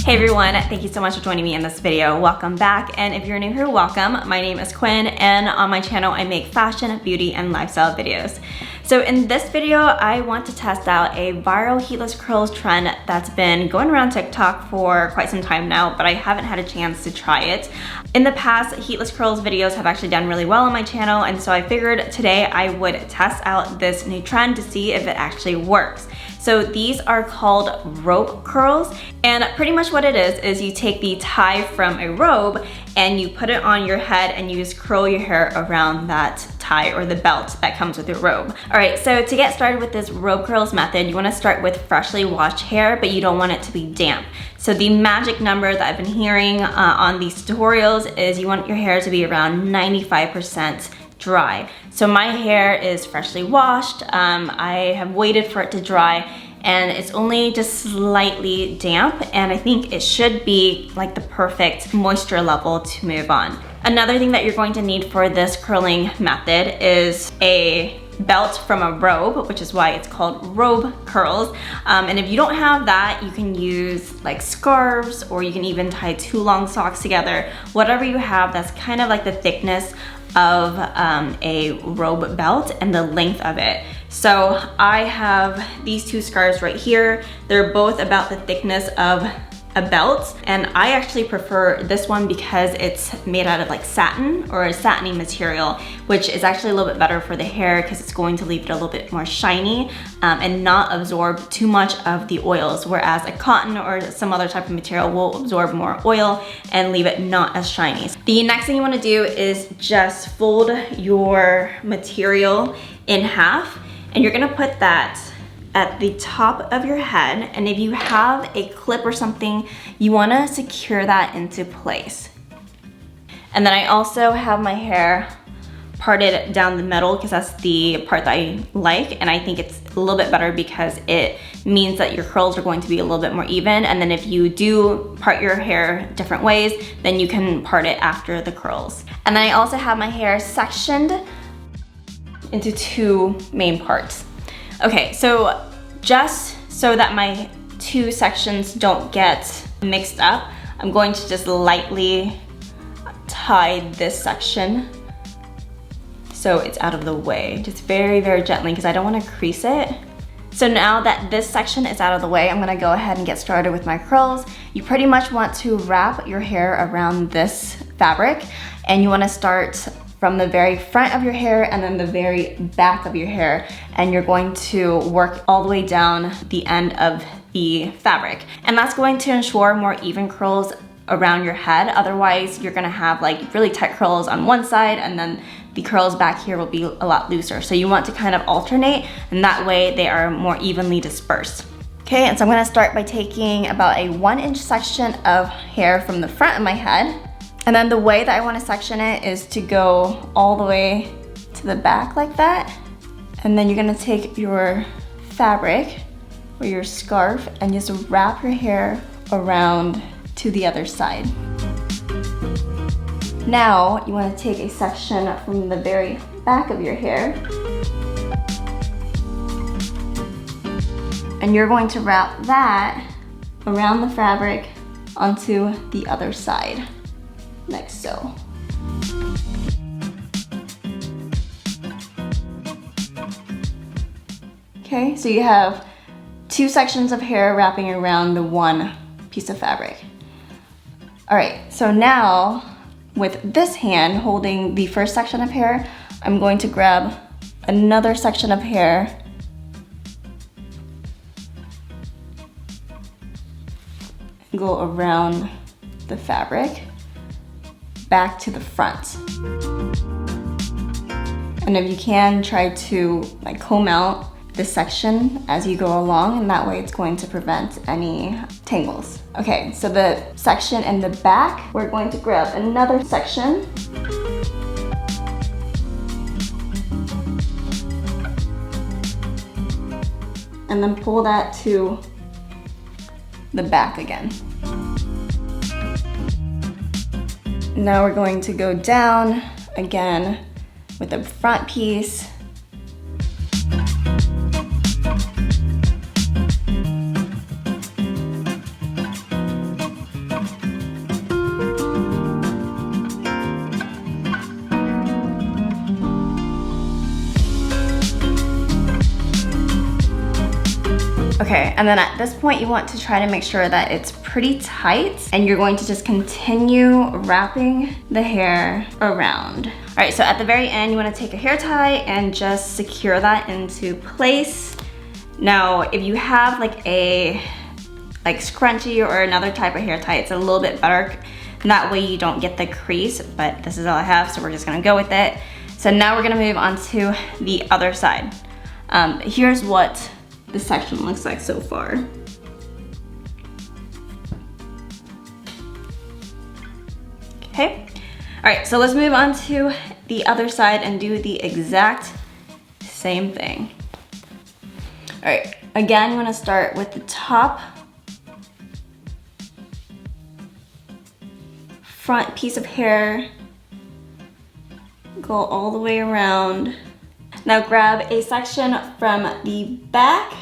Hey everyone, thank you so much for joining me in this video. Welcome back, and if you're new here, welcome. My name is Quynh, and on my channel I make fashion, beauty, and lifestyle videos. So in this video, I want to test out a viral heatless curls trend that's been going around TikTok for quite some time now, but I haven't had a chance to try it. In the past, heatless curls videos have actually done really well on my channel, and so I figured today I would test out this new trend to see if it actually works. So these are called robe curls, and pretty much what it is you take the tie from a robe and you put it on your head and you just curl your hair around that tie or the belt that comes with your robe. All right, so to get started with this robe curls method, you wanna start with freshly washed hair, but you don't want it to be damp. So the magic number that I've been hearing on these tutorials is you want your hair to be around 95% dry. So my hair is freshly washed. I have waited for it to dry, and it's only just slightly damp, and I think it should be like the perfect moisture level to move on. Another thing that you're going to need for this curling method is a belt from a robe, which is why it's called robe curls. And if you don't have that, you can use like scarves, or you can even tie two long socks together. Whatever you have that's kind of like the thickness of a robe belt and the length of it. So I have these two scarves right here. They're both about the thickness of a belt, and I actually prefer this one because it's made out of like satin or a satiny material, which is actually a little bit better for the hair because it's going to leave it a little bit more shiny and not absorb too much of the oils, whereas a cotton or some other type of material will absorb more oil and leave it not as shiny. The next thing you want to do is just fold your material in half, and you're gonna put that at the top of your head, and if you have a clip or something, you wanna secure that into place. And then I also have my hair parted down the middle because that's the part that I like, and I think it's a little bit better because it means that your curls are going to be a little bit more even, and then if you do part your hair different ways, then you can part it after the curls. And then I also have my hair sectioned into two main parts. Okay, so just so that my two sections don't get mixed up, I'm going to just lightly tie this section so it's out of the way. Just very, very gently because I don't want to crease it. So now that this section is out of the way, I'm gonna go ahead and get started with my curls. You pretty much want to wrap your hair around this fabric, and you wanna start from the very front of your hair and then the very back of your hair, and you're going to work all the way down the end of the fabric. And that's going to ensure more even curls around your head. Otherwise, you're gonna have like really tight curls on one side, and then the curls back here will be a lot looser. So you want to kind of alternate, and that way they are more evenly dispersed. Okay, and so I'm gonna start by taking about a 1-inch section of hair from the front of my head. And then the way that I want to section it is to go all the way to the back like that. And then you're gonna take your fabric or your scarf and just wrap your hair around to the other side. Now you want to take a section from the very back of your hair, and you're going to wrap that around the fabric onto the other side. Like so. Okay, so you have two sections of hair wrapping around the one piece of fabric. All right, so now with this hand holding the first section of hair, I'm going to grab another section of hair and go around the fabric back to the front. And if you can, try to like comb out this section as you go along, and that way it's going to prevent any tangles. Okay, so the section in the back, we're going to grab another section and then pull that to the back again. Now we're going to go down again with the front piece. and then at this point you want to try to make sure that it's pretty tight, and you're going to just continue wrapping the hair around. All right, so at the very end, you want to take a hair tie and just secure that into place. Now, if you have like a scrunchie or another type of hair tie, it's a little bit better. That way you don't get the crease, but this is all I have, so we're just gonna go with it. So now we're gonna move on to the other side. Here's what this section looks like so far. Okay, all right, so let's move on to the other side and do the exact same thing. All right, again, you wanna start with the top front piece of hair, go all the way around. Now grab a section from the back,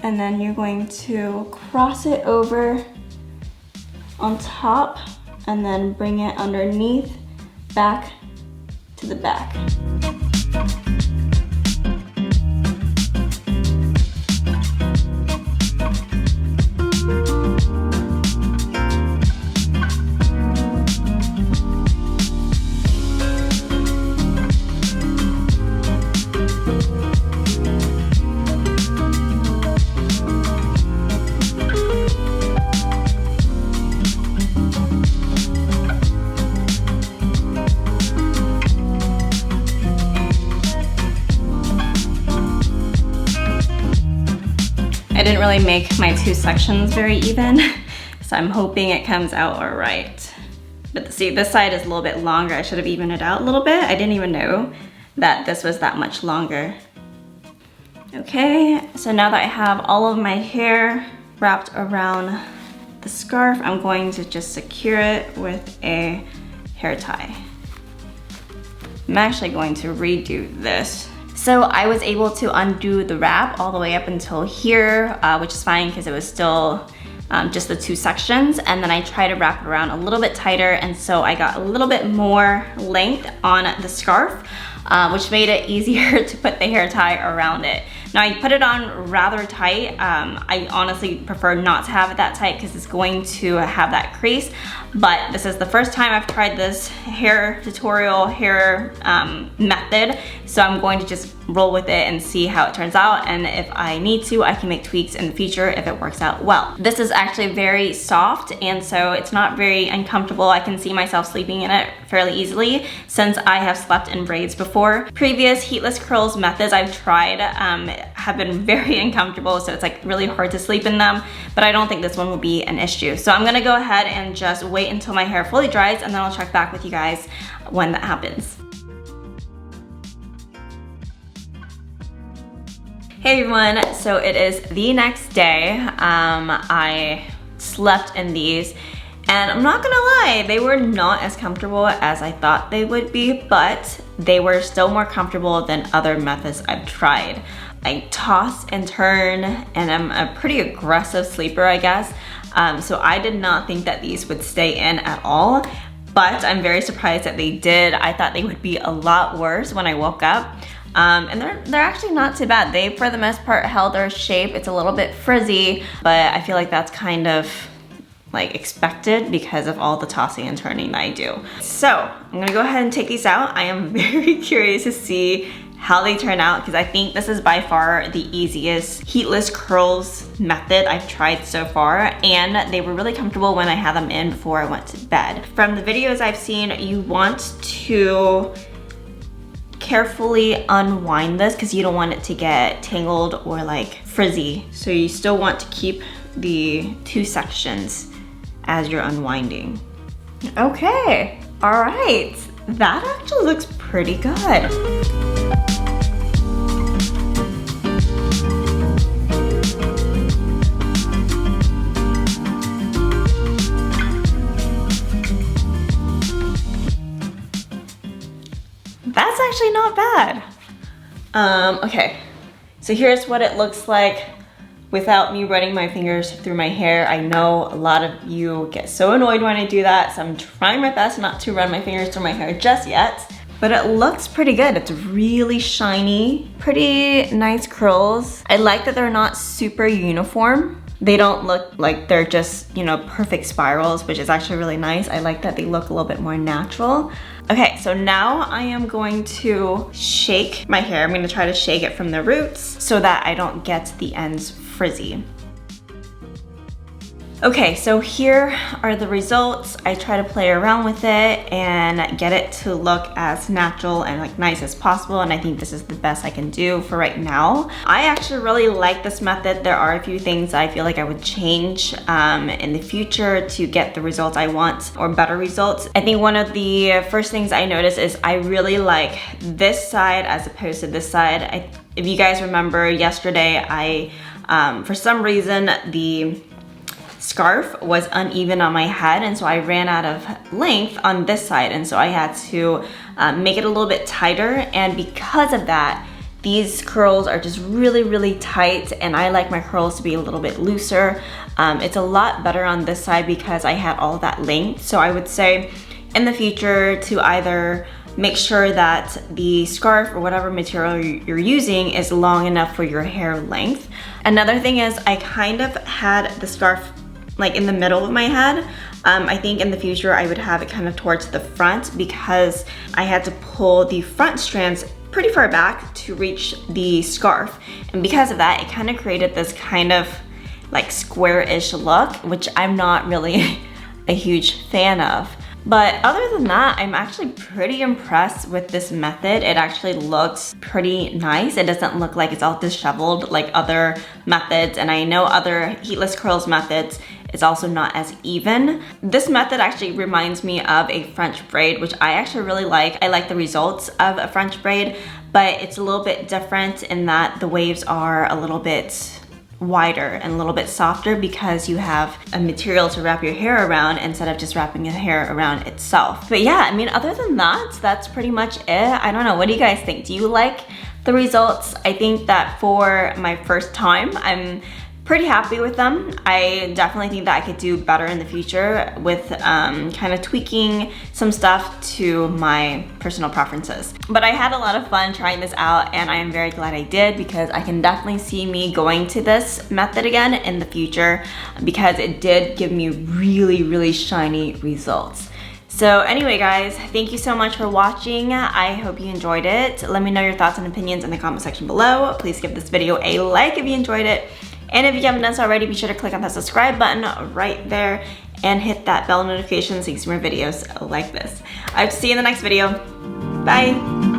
and then you're going to cross it over on top and then bring it underneath back to the back. I didn't really make my two sections very even, so I'm hoping it comes out all right. But see, this side is a little bit longer. I should have evened it out a little bit. I didn't even know that this was that much longer. Okay, so now that I have all of my hair wrapped around the scarf, I'm going to just secure it with a hair tie. I'm actually going to redo this. So I was able to undo the wrap all the way up until here, which is fine because it was still just the two sections, and then I tried to wrap it around a little bit tighter, and so I got a little bit more length on the scarf, which made it easier to put the hair tie around it. Now I put it on rather tight. I honestly prefer not to have it that tight because it's going to have that crease, but this is the first time I've tried this hair tutorial, hair method, so I'm going to just roll with it and see how it turns out, and if I need to, I can make tweaks in the future if it works out well. This is actually very soft, and so it's not very uncomfortable. I can see myself sleeping in it fairly easily since I have slept in braids before. Previous heatless curls methods I've tried have been very uncomfortable, so it's like really hard to sleep in them, but I don't think this one will be an issue. So I'm gonna go ahead and just wait until my hair fully dries, and then I'll check back with you guys when that happens. Hey everyone, so it is the next day. I slept in these, and I'm not gonna lie, they were not as comfortable as I thought they would be, but they were still more comfortable than other methods I've tried. I toss and turn, and I'm a pretty aggressive sleeper, I guess. So I did not think that these would stay in at all, but I'm very surprised that they did. I thought they would be a lot worse when I woke up. And they're actually not too bad. They, for the most part, held their shape. It's a little bit frizzy, but I feel like that's kind of like expected because of all the tossing and turning that I do. So I'm gonna go ahead and take these out. I am very curious to see how they turn out because I think this is by far the easiest heatless curls method I've tried so far, and they were really comfortable when I had them in before I went to bed. From the videos I've seen, you want to carefully unwind this because you don't want it to get tangled or like frizzy. So you still want to keep the two sections as you're unwinding. Okay, all right. That actually looks pretty good. That's actually not bad. Okay, so here's what it looks like without me running my fingers through my hair. I know a lot of you get so annoyed when I do that, so I'm trying my best not to run my fingers through my hair just yet. but it looks pretty good. It's really shiny, pretty nice curls. I like that they're not super uniform. They don't look like they're just, you know, perfect spirals, which is actually really nice. I like that they look a little bit more natural. Okay, so now I am going to shake my hair. I'm gonna try to shake it from the roots so that I don't get the ends frizzy. Okay, so here are the results. I try to play around with it and get it to look as natural and like nice as possible, and I think this is the best I can do for right now. I actually really like this method. There are a few things I feel like I would change in the future to get the results I want or better results. I think one of the first things I noticed is I really like this side as opposed to this side. If you guys remember yesterday, for some reason, the scarf was uneven on my head, and so I ran out of length on this side, and so I had to make it a little bit tighter, and because of that, these curls are just really tight, and I like my curls to be a little bit looser. It's a lot better on this side because I had all that length, so I would say in the future to either make sure that the scarf or whatever material you're using is long enough for your hair length. Another thing is I kind of had the scarf like in the middle of my head. I think in the future I would have it kind of towards the front because I had to pull the front strands pretty far back to reach the scarf. And because of that, it kind of created this kind of like square-ish look, which I'm not really a huge fan of. But other than that, I'm actually pretty impressed with this method. It actually looks pretty nice. It doesn't look like it's all disheveled like other methods, and I know other heatless curls methods, it's also not as even. This method actually reminds me of a French braid, which I actually really like. I like the results of a French braid, but it's a little bit different in that the waves are a little bit wider and a little bit softer because you have a material to wrap your hair around instead of just wrapping your hair around itself. But yeah, I mean, other than that, that's pretty much it. I don't know, what do you guys think? Do you like the results? I think that for my first time, I'm pretty happy with them. I definitely think that I could do better in the future with kind of tweaking some stuff to my personal preferences. But I had a lot of fun trying this out, and I am very glad I did because I can definitely see me going to this method again in the future because it did give me really shiny results. So anyway guys, thank you so much for watching. I hope you enjoyed it. Let me know your thoughts and opinions in the comment section below. Please give this video a like if you enjoyed it. And if you haven't done so already, be sure to click on that subscribe button right there and hit that bell notification so you can see more videos like this. I hope to see you in the next video. Bye.